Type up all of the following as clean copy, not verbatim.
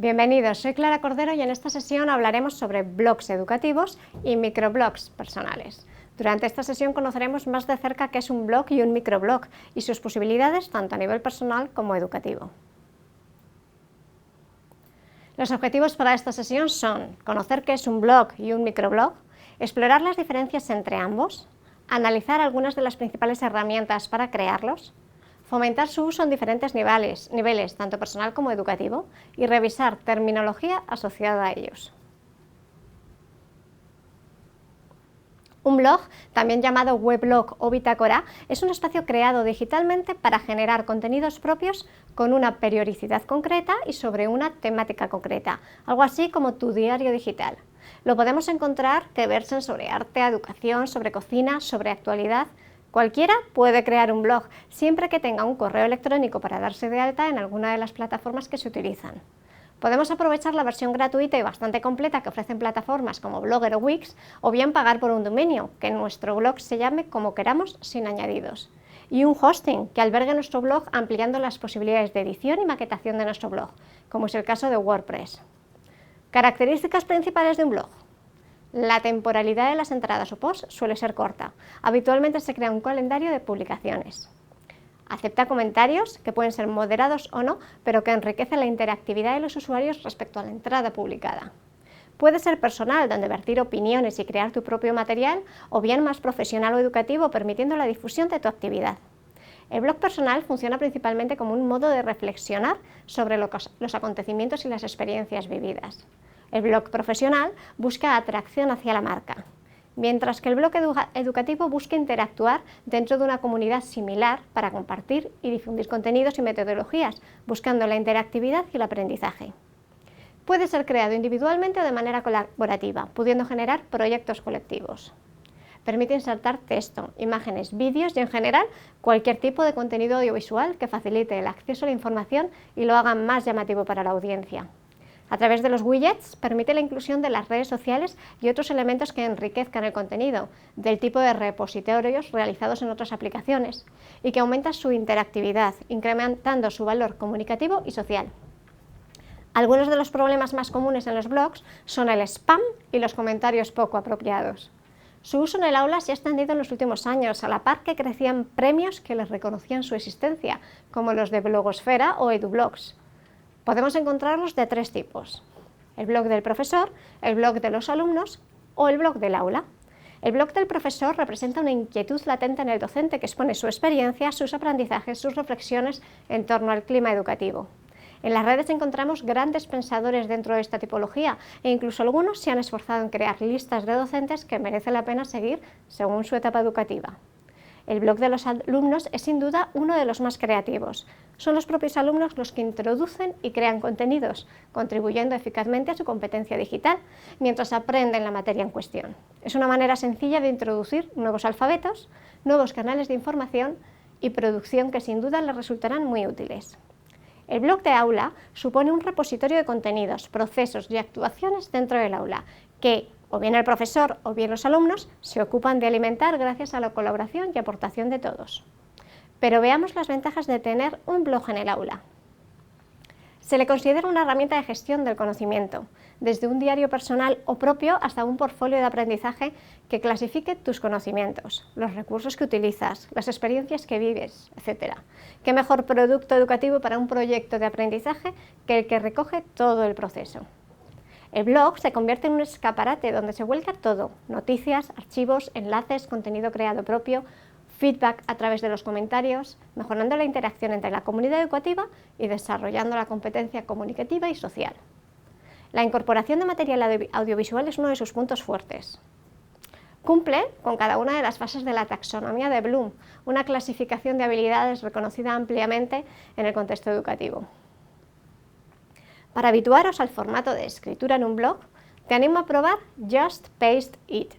Bienvenidos, soy Clara Cordero y en esta sesión hablaremos sobre blogs educativos y microblogs personales. Durante esta sesión conoceremos más de cerca qué es un blog y un microblog y sus posibilidades tanto a nivel personal como educativo. Los objetivos para esta sesión son conocer qué es un blog y un microblog, explorar las diferencias entre ambos, analizar algunas de las principales herramientas para crearlos, fomentar su uso en diferentes niveles, tanto personal como educativo, y revisar terminología asociada a ellos. Un blog, también llamado weblog o bitácora, es un espacio creado digitalmente para generar contenidos propios con una periodicidad concreta y sobre una temática concreta, algo así como tu diario digital. Lo podemos encontrar que versen sobre arte, educación, sobre cocina, sobre actualidad. Cualquiera puede crear un blog, siempre que tenga un correo electrónico para darse de alta en alguna de las plataformas que se utilizan. Podemos aprovechar la versión gratuita y bastante completa que ofrecen plataformas como Blogger o Wix, o bien pagar por un dominio, que en nuestro blog se llame como queramos sin añadidos. Y un hosting que albergue nuestro blog ampliando las posibilidades de edición y maquetación de nuestro blog, como es el caso de WordPress. Características principales de un blog. La temporalidad de las entradas o posts suele ser corta. Habitualmente se crea un calendario de publicaciones. Acepta comentarios, que pueden ser moderados o no, pero que enriquecen la interactividad de los usuarios respecto a la entrada publicada. Puede ser personal, donde vertir opiniones y crear tu propio material, o bien más profesional o educativo, permitiendo la difusión de tu actividad. El blog personal funciona principalmente como un modo de reflexionar sobre los acontecimientos y las experiencias vividas. El blog profesional busca atracción hacia la marca, mientras que el blog educativo busca interactuar dentro de una comunidad similar para compartir y difundir contenidos y metodologías, buscando la interactividad y el aprendizaje. Puede ser creado individualmente o de manera colaborativa, pudiendo generar proyectos colectivos. Permite insertar texto, imágenes, vídeos y en general cualquier tipo de contenido audiovisual que facilite el acceso a la información y lo haga más llamativo para la audiencia. A través de los widgets permite la inclusión de las redes sociales y otros elementos que enriquezcan el contenido, del tipo de repositorios realizados en otras aplicaciones, y que aumenta su interactividad, incrementando su valor comunicativo y social. Algunos de los problemas más comunes en los blogs son el spam y los comentarios poco apropiados. Su uso en el aula se ha extendido en los últimos años, a la par que crecían premios que les reconocían su existencia, como los de Blogosfera o EduBlogs. Podemos encontrarlos de tres tipos: el blog del profesor, el blog de los alumnos o el blog del aula. El blog del profesor representa una inquietud latente en el docente que expone su experiencia, sus aprendizajes, sus reflexiones en torno al clima educativo. En las redes encontramos grandes pensadores dentro de esta tipología e incluso algunos se han esforzado en crear listas de docentes que merece la pena seguir según su etapa educativa. El blog de los alumnos es sin duda uno de los más creativos. Son los propios alumnos los que introducen y crean contenidos, contribuyendo eficazmente a su competencia digital, mientras aprenden la materia en cuestión. Es una manera sencilla de introducir nuevos alfabetos, nuevos canales de información y producción que sin duda les resultarán muy útiles. El blog de aula supone un repositorio de contenidos, procesos y actuaciones dentro del aula, que o bien el profesor o bien los alumnos se ocupan de alimentar gracias a la colaboración y aportación de todos. Pero veamos las ventajas de tener un blog en el aula. Se le considera una herramienta de gestión del conocimiento, desde un diario personal o propio hasta un portfolio de aprendizaje que clasifique tus conocimientos, los recursos que utilizas, las experiencias que vives, etc. ¿Qué mejor producto educativo para un proyecto de aprendizaje que el que recoge todo el proceso? El blog se convierte en un escaparate donde se vuelca todo: noticias, archivos, enlaces, contenido creado propio, feedback a través de los comentarios, mejorando la interacción entre la comunidad educativa y desarrollando la competencia comunicativa y social. La incorporación de material audiovisual es uno de sus puntos fuertes. Cumple con cada una de las fases de la taxonomía de Bloom, una clasificación de habilidades reconocida ampliamente en el contexto educativo. Para habituaros al formato de escritura en un blog, te animo a probar Just Paste It.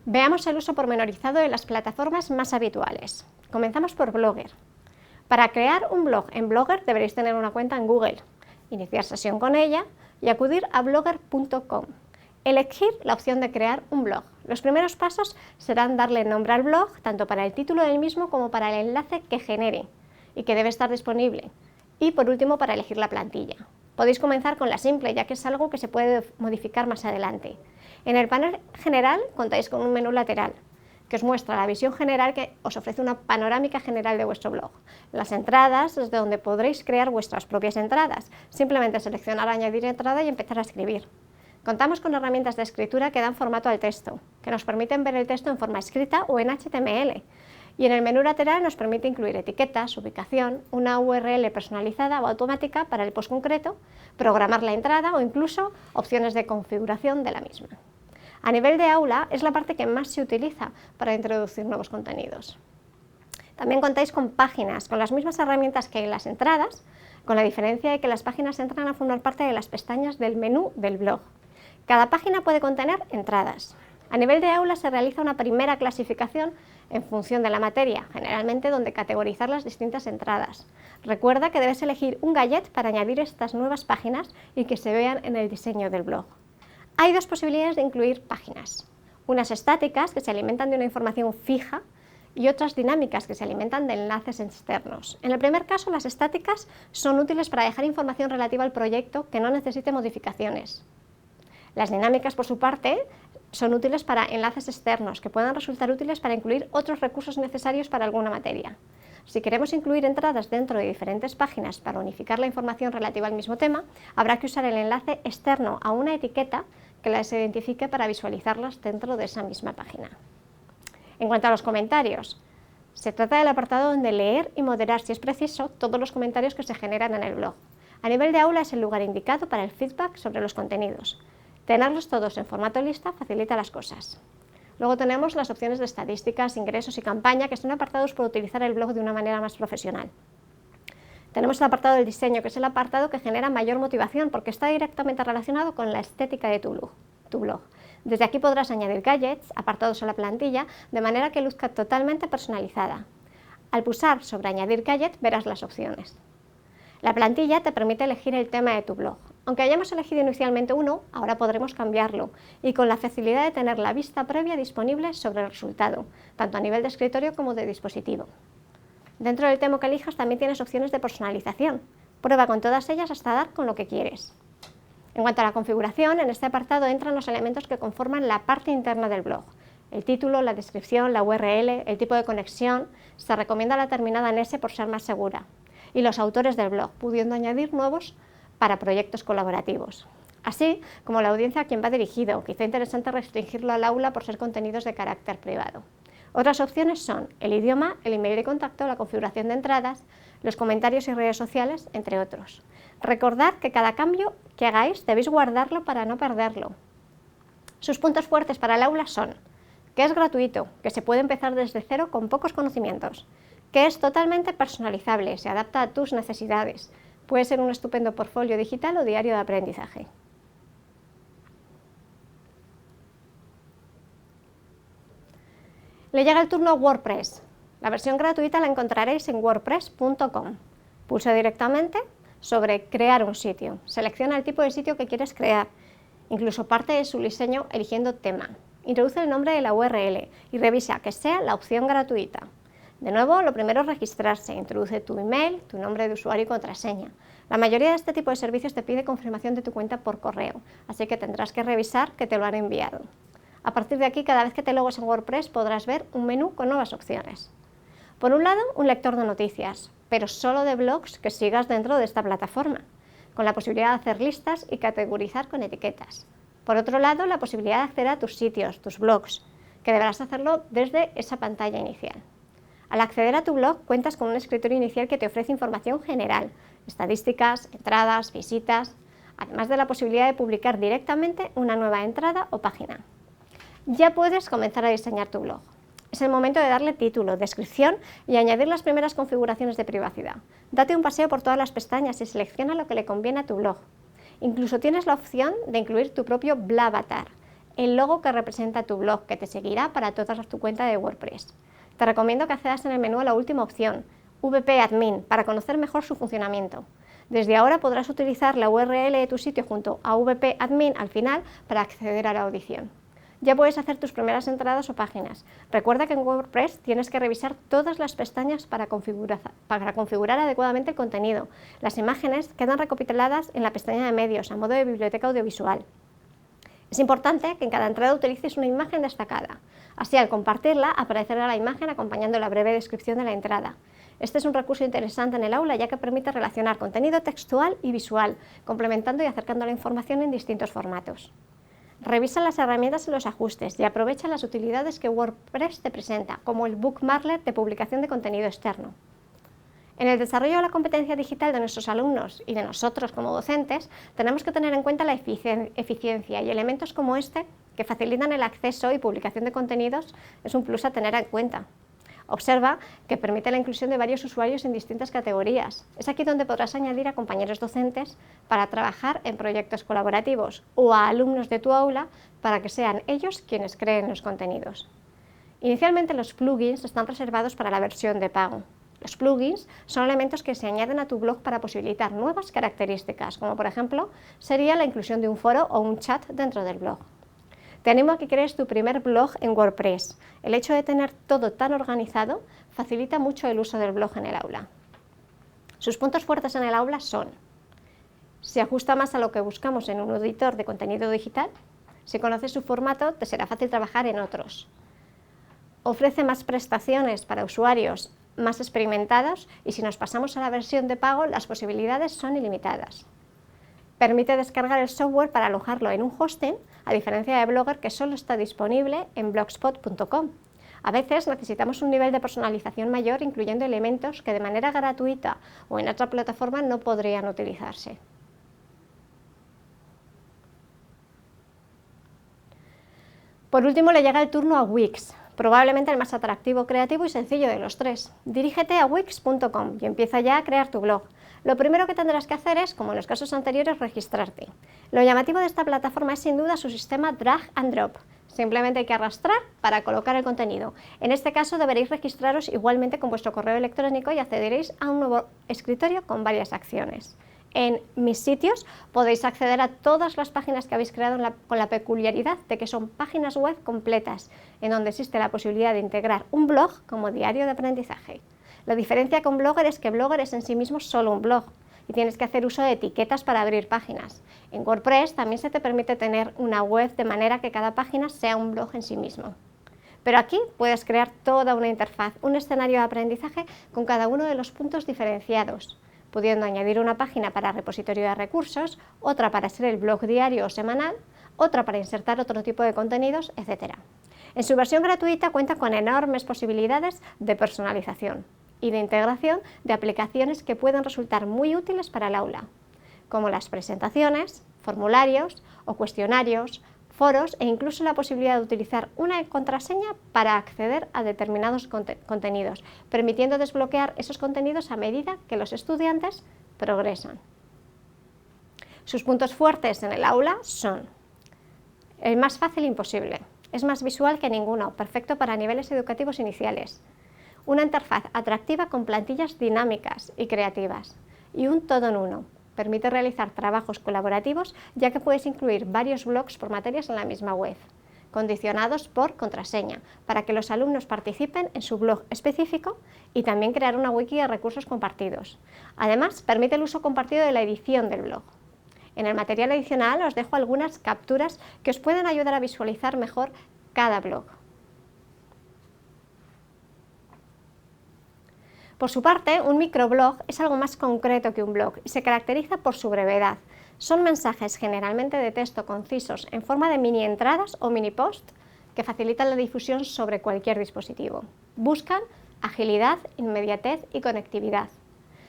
Veamos el uso pormenorizado de las plataformas más habituales. Comenzamos por Blogger. Para crear un blog en Blogger deberéis tener una cuenta en Google, iniciar sesión con ella y acudir a blogger.com. Elegir la opción de crear un blog. Los primeros pasos serán darle nombre al blog, tanto para el título del mismo como para el enlace que genere. y que debe estar disponible. Y por último, para elegir la plantilla. Podéis comenzar con la simple, ya que es algo que se puede modificar más adelante. En el panel general contáis con un menú lateral, que os muestra la visión general, que os ofrece una panorámica general de vuestro blog. Las entradas, desde donde podréis crear vuestras propias entradas. Simplemente seleccionar añadir entrada y empezar a escribir. Contamos con herramientas de escritura que dan formato al texto, que nos permiten ver el texto en forma escrita o en HTML. Y en el menú lateral nos permite incluir etiquetas, ubicación, una URL personalizada o automática para el post concreto, programar la entrada o incluso opciones de configuración de la misma. A nivel de aula es la parte que más se utiliza para introducir nuevos contenidos. También contáis con páginas, con las mismas herramientas que en las entradas, con la diferencia de que las páginas entran a formar parte de las pestañas del menú del blog. Cada página puede contener entradas. A nivel de aula se realiza una primera clasificación en función de la materia, generalmente donde categorizar las distintas entradas. Recuerda que debes elegir un gadget para añadir estas nuevas páginas y que se vean en el diseño del blog. Hay dos posibilidades de incluir páginas, unas estáticas que se alimentan de una información fija y otras dinámicas que se alimentan de enlaces externos. En el primer caso, las estáticas son útiles para dejar información relativa al proyecto que no necesite modificaciones. Las dinámicas, por su parte, son útiles para enlaces externos, que puedan resultar útiles para incluir otros recursos necesarios para alguna materia. Si queremos incluir entradas dentro de diferentes páginas para unificar la información relativa al mismo tema, habrá que usar el enlace externo a una etiqueta que las identifique para visualizarlas dentro de esa misma página. En cuanto a los comentarios, se trata del apartado donde leer y moderar, si es preciso, todos los comentarios que se generan en el blog. A nivel de aula es el lugar indicado para el feedback sobre los contenidos. Tenerlos todos en formato lista facilita las cosas. Luego tenemos las opciones de estadísticas, ingresos y campaña, que son apartados para utilizar el blog de una manera más profesional. Tenemos el apartado del diseño, que es el apartado que genera mayor motivación porque está directamente relacionado con la estética de tu blog. Desde aquí podrás añadir gadgets, apartados a la plantilla, de manera que luzca totalmente personalizada. Al pulsar sobre añadir gadget verás las opciones. La plantilla te permite elegir el tema de tu blog. Aunque hayamos elegido inicialmente uno, ahora podremos cambiarlo y con la facilidad de tener la vista previa disponible sobre el resultado, tanto a nivel de escritorio como de dispositivo. Dentro del tema que elijas también tienes opciones de personalización. Prueba con todas ellas hasta dar con lo que quieres. En cuanto a la configuración, en este apartado entran los elementos que conforman la parte interna del blog. El título, la descripción, la URL, el tipo de conexión. Se recomienda la terminada en S por ser más segura. Y los autores del blog, pudiendo añadir nuevos para proyectos colaborativos. Así como la audiencia a quien va dirigido, quizá interesante restringirlo al aula por ser contenidos de carácter privado. Otras opciones son el idioma, el email de contacto, la configuración de entradas, los comentarios y redes sociales, entre otros. Recordad que cada cambio que hagáis debéis guardarlo para no perderlo. Sus puntos fuertes para el aula son que es gratuito, que se puede empezar desde cero con pocos conocimientos, que es totalmente personalizable, se adapta a tus necesidades, puede ser un estupendo portfolio digital o diario de aprendizaje. Le llega el turno a WordPress. La versión gratuita la encontraréis en wordpress.com. Pulsa directamente sobre crear un sitio. Selecciona el tipo de sitio que quieres crear, incluso parte de su diseño eligiendo tema. Introduce el nombre de la URL y revisa que sea la opción gratuita. De nuevo, lo primero es registrarse. Introduce tu email, tu nombre de usuario y contraseña. La mayoría de este tipo de servicios te pide confirmación de tu cuenta por correo, así que tendrás que revisar que te lo han enviado. A partir de aquí, cada vez que te logues en WordPress podrás ver un menú con nuevas opciones. Por un lado, un lector de noticias, pero solo de blogs que sigas dentro de esta plataforma, con la posibilidad de hacer listas y categorizar con etiquetas. Por otro lado, la posibilidad de acceder a tus sitios, tus blogs, que deberás hacerlo desde esa pantalla inicial. Al acceder a tu blog, cuentas con un escritorio inicial que te ofrece información general, estadísticas, entradas, visitas, además de la posibilidad de publicar directamente una nueva entrada o página. Ya puedes comenzar a diseñar tu blog. Es el momento de darle título, descripción y añadir las primeras configuraciones de privacidad. Date un paseo por todas las pestañas y selecciona lo que le conviene a tu blog. Incluso tienes la opción de incluir tu propio Blavatar, el logo que representa tu blog, que te seguirá para toda tu cuenta de WordPress. Te recomiendo que accedas en el menú a la última opción, VP Admin, para conocer mejor su funcionamiento. Desde ahora podrás utilizar la URL de tu sitio junto a VP Admin al final para acceder a la audición. ya puedes hacer tus primeras entradas o páginas. Recuerda que en WordPress tienes que revisar todas las pestañas para configurar adecuadamente el contenido. Las imágenes quedan recopiladas en la pestaña de medios, a modo de biblioteca audiovisual. Es importante que en cada entrada utilices una imagen destacada. Así, al compartirla, aparecerá la imagen acompañando la breve descripción de la entrada. Este es un recurso interesante en el aula, ya que permite relacionar contenido textual y visual, complementando y acercando la información en distintos formatos. Revisa las herramientas y los ajustes y aprovecha las utilidades que WordPress te presenta, como el Bookmarklet de publicación de contenido externo. En el desarrollo de la competencia digital de nuestros alumnos y de nosotros como docentes, tenemos que tener en cuenta la eficiencia, y elementos como este, que facilitan el acceso y publicación de contenidos, es un plus a tener en cuenta. Observa que permite la inclusión de varios usuarios en distintas categorías. Es aquí donde podrás añadir a compañeros docentes para trabajar en proyectos colaborativos o a alumnos de tu aula para que sean ellos quienes creen los contenidos. Inicialmente los plugins están reservados para la versión de pago. Los plugins son elementos que se añaden a tu blog para posibilitar nuevas características, como por ejemplo sería la inclusión de un foro o un chat dentro del blog. Te animo a que crees tu primer blog en WordPress. El hecho de tener todo tan organizado facilita mucho el uso del blog en el aula. Sus puntos fuertes en el aula son: se ajusta más a lo que buscamos en un editor de contenido digital. Si conoces su formato, te será fácil trabajar en otros. Ofrece más prestaciones para usuarios más experimentados, y si nos pasamos a la versión de pago, las posibilidades son ilimitadas. Permite descargar el software para alojarlo en un hosting, a diferencia de Blogger, que solo está disponible en blogspot.com. A veces necesitamos un nivel de personalización mayor, incluyendo elementos que de manera gratuita o en otra plataforma no podrían utilizarse. Por último, le llega el turno a Wix, probablemente el más atractivo, creativo y sencillo de los tres. Dirígete a wix.com y empieza ya a crear tu blog. Lo primero que tendrás que hacer es, como en los casos anteriores, registrarte. Lo llamativo de esta plataforma es sin duda su sistema drag and drop. Simplemente hay que arrastrar para colocar el contenido. En este caso deberéis registraros igualmente con vuestro correo electrónico y accederéis a un nuevo escritorio con varias acciones. En Mis Sitios podéis acceder a todas las páginas que habéis creado con la peculiaridad de que son páginas web completas, en donde existe la posibilidad de integrar un blog como diario de aprendizaje. La diferencia con Blogger es que Blogger es en sí mismo solo un blog y tienes que hacer uso de etiquetas para abrir páginas. En WordPress también se te permite tener una web de manera que cada página sea un blog en sí mismo. Pero aquí puedes crear toda una interfaz, un escenario de aprendizaje con cada uno de los puntos diferenciados, pudiendo añadir una página para repositorio de recursos, otra para ser el blog diario o semanal, otra para insertar otro tipo de contenidos, etc. En su versión gratuita cuenta con enormes posibilidades de personalización y de integración de aplicaciones que pueden resultar muy útiles para el aula, como las presentaciones, formularios o cuestionarios, foros e incluso la posibilidad de utilizar una contraseña para acceder a determinados contenidos, permitiendo desbloquear esos contenidos a medida que los estudiantes progresan. Sus puntos fuertes en el aula son: el más fácil imposible, es más visual que ninguno, perfecto para niveles educativos iniciales, una interfaz atractiva con plantillas dinámicas y creativas, y un todo en uno. Permite realizar trabajos colaborativos, ya que puedes incluir varios blogs por materias en la misma web, condicionados por contraseña, para que los alumnos participen en su blog específico, y también crear una wiki de recursos compartidos. Además, permite el uso compartido de la edición del blog. En el material adicional os dejo algunas capturas que os pueden ayudar a visualizar mejor cada blog. Por su parte, un microblog es algo más concreto que un blog y se caracteriza por su brevedad. Son mensajes generalmente de texto concisos en forma de mini entradas o mini post que facilitan la difusión sobre cualquier dispositivo. Buscan agilidad, inmediatez y conectividad.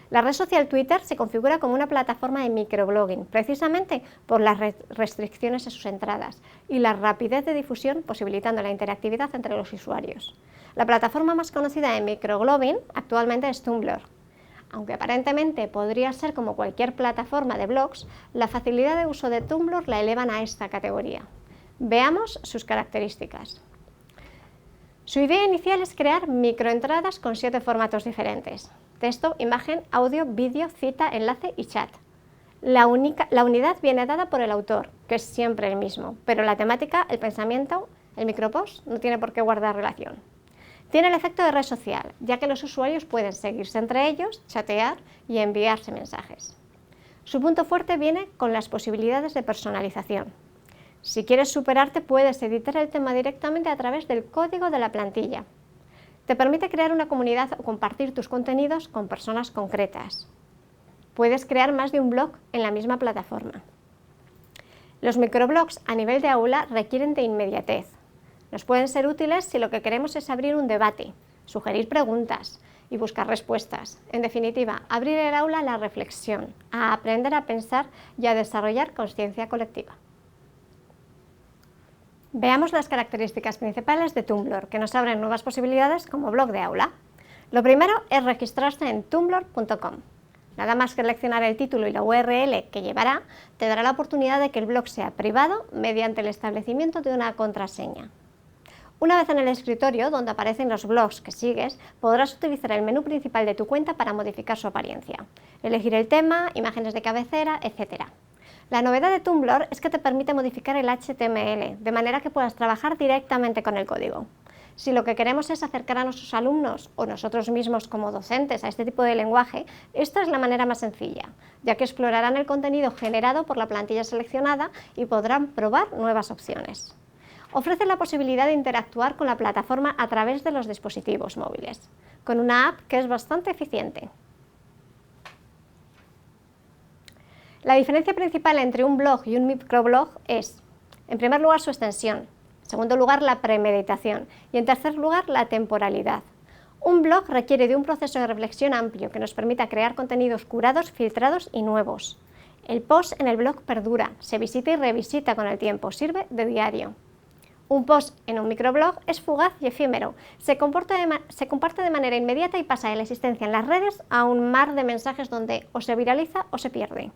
La red social Twitter se configura como una plataforma de microblogging, precisamente por las restricciones a sus entradas y la rapidez de difusión, posibilitando la interactividad entre los usuarios. La plataforma más conocida de microblogging actualmente es Tumblr. Aunque aparentemente podría ser como cualquier plataforma de blogs, la facilidad de uso de Tumblr la elevan a esta categoría. Veamos sus características. Su idea inicial es crear microentradas con 7 formatos diferentes: texto, imagen, audio, vídeo, cita, enlace y chat. La unidad viene dada por el autor, que es siempre el mismo, pero la temática, el pensamiento El micropost no tiene por qué guardar relación. Tiene el efecto de red social, ya que los usuarios pueden seguirse entre ellos, chatear y enviarse mensajes. Su punto fuerte viene con las posibilidades de personalización. Si quieres superarte, puedes editar el tema directamente a través del código de la plantilla. Te permite crear una comunidad o compartir tus contenidos con personas concretas. Puedes crear más de un blog en la misma plataforma. Los microblogs a nivel de aula requieren de inmediatez. Nos pueden ser útiles si lo que queremos es abrir un debate, sugerir preguntas y buscar respuestas. En definitiva, abrir el aula a la reflexión, a aprender a pensar y a desarrollar conciencia colectiva. Veamos las características principales de Tumblr, que nos abren nuevas posibilidades como blog de aula. Lo primero es registrarse en tumblr.com. Nada más que seleccionar el título y la URL que llevará, te dará la oportunidad de que el blog sea privado mediante el establecimiento de una contraseña. Una vez en el escritorio, donde aparecen los blogs que sigues, podrás utilizar el menú principal de tu cuenta para modificar su apariencia, elegir el tema, imágenes de cabecera, etc. La novedad de Tumblr es que te permite modificar el HTML, de manera que puedas trabajar directamente con el código. Si lo que queremos es acercar a nuestros alumnos o nosotros mismos como docentes a este tipo de lenguaje, esta es la manera más sencilla, ya que explorarán el contenido generado por la plantilla seleccionada y podrán probar nuevas opciones. Ofrece la posibilidad de interactuar con la plataforma a través de los dispositivos móviles, con una app que es bastante eficiente. La diferencia principal entre un blog y un microblog es, en primer lugar, su extensión, en segundo lugar, la premeditación y en tercer lugar, la temporalidad. Un blog requiere de un proceso de reflexión amplio que nos permita crear contenidos curados, filtrados y nuevos. El post en el blog perdura, se visita y revisita con el tiempo, sirve de diario. Un post en un microblog es fugaz y efímero, se comparte de manera inmediata y pasa de la existencia en las redes a un mar de mensajes donde o se viraliza o se pierde.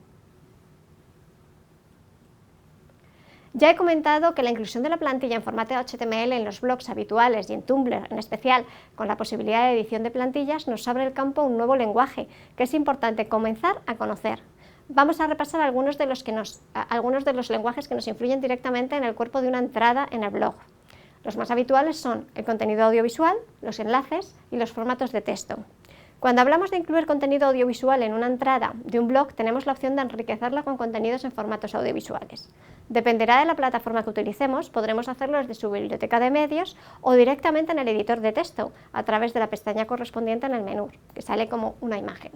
Ya he comentado que la inclusión de la plantilla en formato HTML en los blogs habituales y en Tumblr en especial, con la posibilidad de edición de plantillas, nos abre el campo a un nuevo lenguaje que es importante comenzar a conocer. Vamos a repasar algunos de los lenguajes que nos influyen directamente en el cuerpo de una entrada en el blog. Los más habituales son el contenido audiovisual, los enlaces y los formatos de texto. Cuando hablamos de incluir contenido audiovisual en una entrada de un blog, tenemos la opción de enriquecerla con contenidos en formatos audiovisuales. Dependerá de la plataforma que utilicemos, podremos hacerlo desde su biblioteca de medios o directamente en el editor de texto, a través de la pestaña correspondiente en el menú, que sale como una imagen.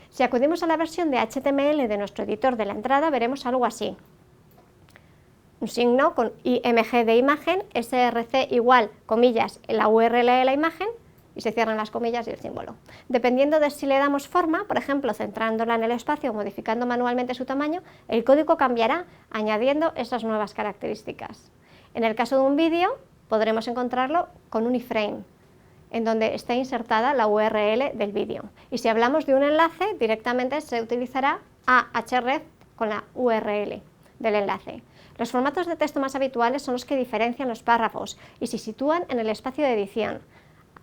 Si acudimos a la versión de HTML de nuestro editor de la entrada, veremos algo así. Un signo con IMG de imagen, src igual, comillas, la URL de la imagen, y se cierran las comillas y el símbolo. Dependiendo de si le damos forma, por ejemplo, centrándola en el espacio o modificando manualmente su tamaño, el código cambiará añadiendo esas nuevas características. En el caso de un vídeo, podremos encontrarlo con un iframe, en donde está insertada la URL del vídeo. Y si hablamos de un enlace, directamente se utilizará ahref con la URL del enlace. Los formatos de texto más habituales son los que diferencian los párrafos y se sitúan en el espacio de edición,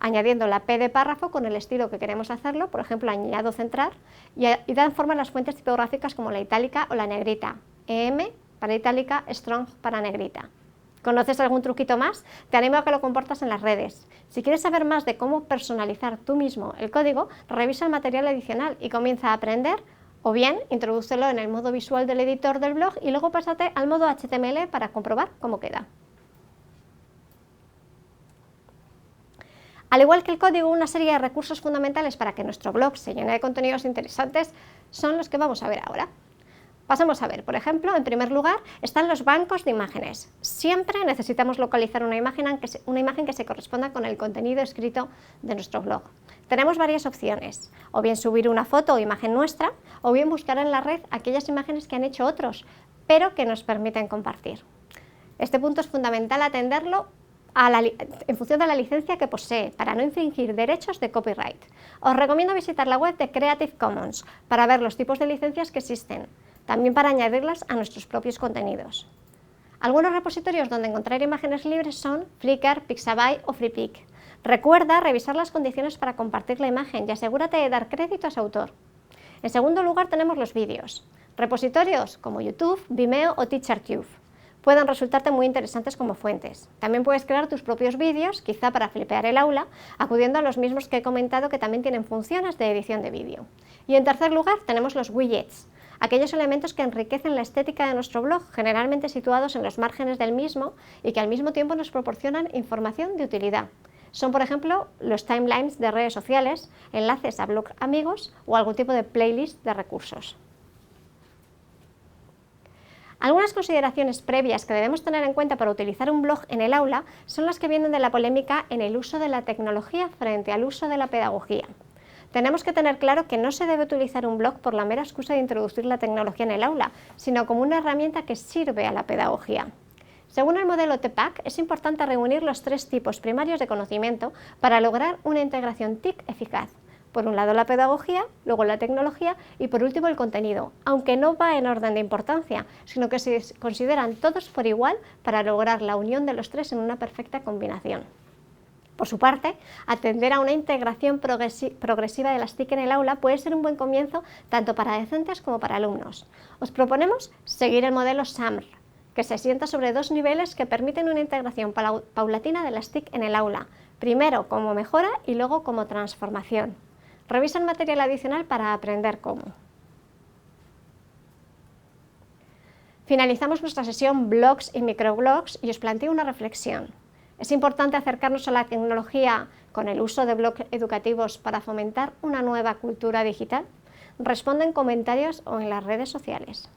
añadiendo la P de párrafo con el estilo que queremos hacerlo, por ejemplo, añado centrar, y dan forma a las fuentes tipográficas como la itálica o la negrita, EM para itálica, strong para negrita. ¿Conoces algún truquito más? Te animo a que lo compartas en las redes. Si quieres saber más de cómo personalizar tú mismo el código, revisa el material adicional y comienza a aprender, o bien introdúcelo en el modo visual del editor del blog y luego pásate al modo HTML para comprobar cómo queda. Al igual que el código, una serie de recursos fundamentales para que nuestro blog se llene de contenidos interesantes son los que vamos a ver ahora. Pasemos a ver, por ejemplo, en primer lugar, están los bancos de imágenes. Siempre necesitamos localizar una imagen que se corresponda con el contenido escrito de nuestro blog. Tenemos varias opciones, o bien subir una foto o imagen nuestra, o bien buscar en la red aquellas imágenes que han hecho otros, pero que nos permiten compartir. Este punto es fundamental atenderlo en función de la licencia que posee, para no infringir derechos de copyright. Os recomiendo visitar la web de Creative Commons para ver los tipos de licencias que existen, también para añadirlas a nuestros propios contenidos. Algunos repositorios donde encontrar imágenes libres son Flickr, Pixabay o Freepik. Recuerda revisar las condiciones para compartir la imagen y asegúrate de dar crédito a su autor. En segundo lugar tenemos los vídeos, repositorios como YouTube, Vimeo o TeacherTube. pueden resultarte muy interesantes como fuentes. También puedes crear tus propios vídeos, quizá para flipear el aula, acudiendo a los mismos que he comentado que también tienen funciones de edición de vídeo. Y en tercer lugar tenemos los widgets, aquellos elementos que enriquecen la estética de nuestro blog, generalmente situados en los márgenes del mismo y que al mismo tiempo nos proporcionan información de utilidad. Son, por ejemplo, los timelines de redes sociales, enlaces a blogs amigos o algún tipo de playlist de recursos. Algunas consideraciones previas que debemos tener en cuenta para utilizar un blog en el aula son las que vienen de la polémica en el uso de la tecnología frente al uso de la pedagogía. Tenemos que tener claro que no se debe utilizar un blog por la mera excusa de introducir la tecnología en el aula, sino como una herramienta que sirve a la pedagogía. Según el modelo TPACK, es importante reunir los tres tipos primarios de conocimiento para lograr una integración TIC eficaz. Por un lado la pedagogía, luego la tecnología y por último el contenido, aunque no va en orden de importancia, sino que se consideran todos por igual para lograr la unión de los tres en una perfecta combinación. Por su parte, atender a una integración progresiva de las TIC en el aula puede ser un buen comienzo tanto para docentes como para alumnos. Os proponemos seguir el modelo SAMR, que se asienta sobre dos niveles que permiten una integración paulatina de las TIC en el aula, primero como mejora y luego como transformación. Revisa el material adicional para aprender cómo. Finalizamos nuestra sesión blogs y microblogs y os planteo una reflexión. ¿Es importante acercarnos a la tecnología con el uso de blogs educativos para fomentar una nueva cultura digital? Responde en comentarios o en las redes sociales.